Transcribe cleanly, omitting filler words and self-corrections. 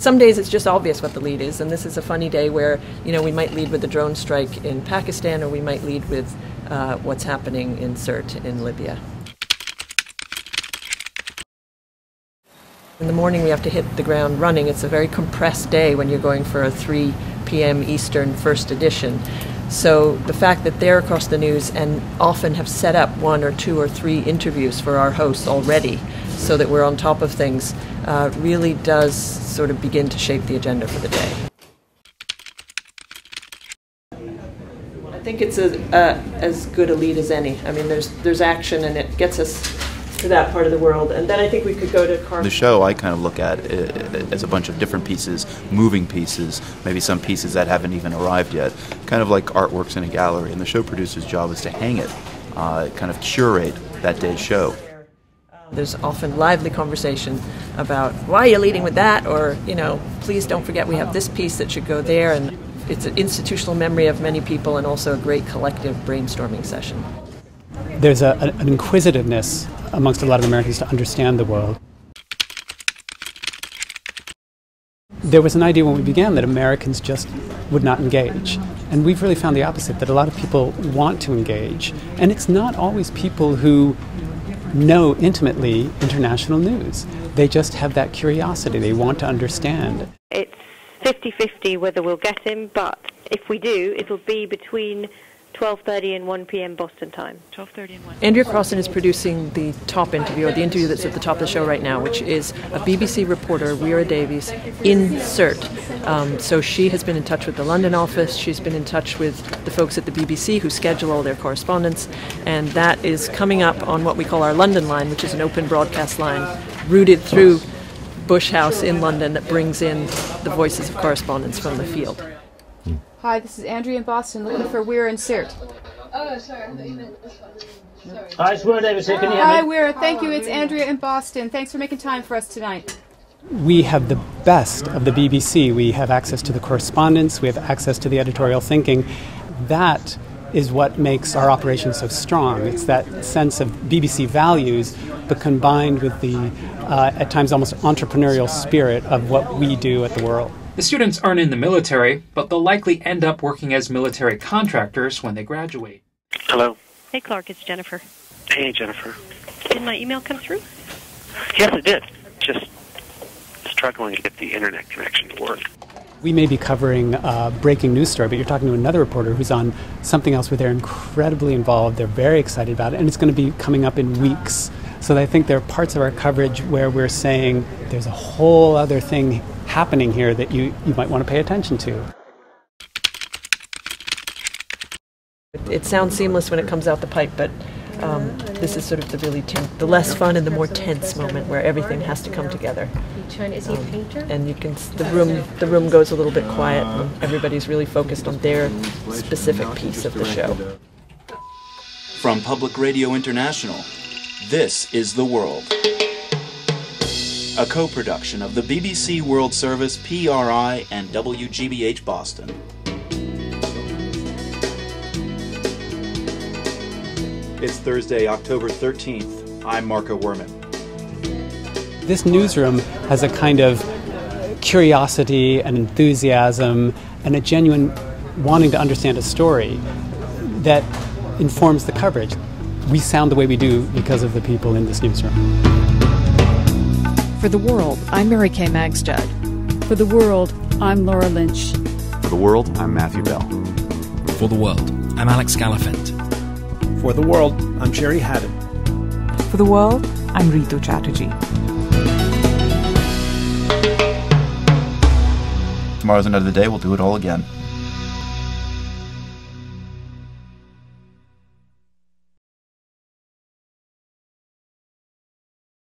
Some days it's just obvious what the lead is, and this is a funny day where, we might lead with the drone strike in Pakistan, or we might lead with what's happening in Sirte in Libya. In the morning we have to hit the ground running. It's a very compressed day when you're going for a 3 p.m. Eastern first edition. So the fact that they're across the news and often have set up 1 or 2 or 3 interviews for our hosts already so that we're on top of things really does sort of begin to shape the agenda for the day. I think it's as good a lead as any. I mean, there's action and it gets us to that part of the world, and then I think we could go to The show I kind of look at as a bunch of different pieces, moving pieces, maybe some pieces that haven't even arrived yet, kind of like artworks in a gallery, and the show producer's job is to hang it, kind of curate that day's show. There's often lively conversation about why are you leading with that, or please don't forget we have this piece that should go there, and it's an institutional memory of many people and also a great collective brainstorming session. There's an inquisitiveness amongst a lot of Americans to understand the world. There was an idea when we began that Americans just would not engage. And we've really found the opposite, that a lot of people want to engage. And it's not always people who know intimately international news. They just have that curiosity. They want to understand. It's 50-50 whether we'll get him, but if we do, it'll be between 12:30 and 1 p.m. Boston time. 12:30 and 1. Andrea Crossan is producing the top interview, or the interview that's at the top of the show right now, which is a BBC reporter, Weira Davies, in Sirte. So she has been in touch with the London office, she's been in touch with the folks at the BBC who schedule all their correspondence, and that is coming up on what we call our London line, which is an open broadcast line routed through Bush House in London that brings in the voices of correspondents from the field. Hi, this is Andrea in Boston looking for Weira in Sirte. Oh, sorry, I thought you meant this one. Sorry. Hi, it's Weira Davis here. Can you hear me? Hi, Weira. Thank you. It's Andrea in Boston. Thanks for making time for us tonight. We have the best of the BBC. We have access to the correspondence. We have access to the editorial thinking. That is what makes our operation so strong. It's that sense of BBC values, but combined with the, at times, almost entrepreneurial spirit of what we do at the World. The students aren't in the military, but they'll likely end up working as military contractors when they graduate. Hello. Hey, Clark, it's Jennifer. Hey, Jennifer. Did my email come through? Yes, it did. Just struggling to get the internet connection to work. We may be covering a breaking news story, but you're talking to another reporter who's on something else where they're incredibly involved. They're very excited about it, and it's going to be coming up in weeks. So I think there are parts of our coverage where we're saying there's a whole other thing happening here that you might want to pay attention to. It sounds seamless when it comes out the pipe, but this is sort of the really the less fun and the more tense moment where everything has to come together. Is he a painter? And you can the room goes a little bit quiet, and everybody's really focused on their specific piece of the show. From Public Radio International, this is The World. A co-production of the BBC World Service, PRI, and WGBH Boston. It's Thursday, October 13th. I'm Marco Werman. This newsroom has a kind of curiosity and enthusiasm and a genuine wanting to understand a story that informs the coverage. We sound the way we do because of the people in this newsroom. For The World, I'm Mary Kay Magstad. For The World, I'm Laura Lynch. For The World, I'm Matthew Bell. For The World, I'm Alex Gallafent. For The World, I'm Sherry Haddon. For The World, I'm Ritu Chatterjee. Tomorrow's another day, we'll do it all again.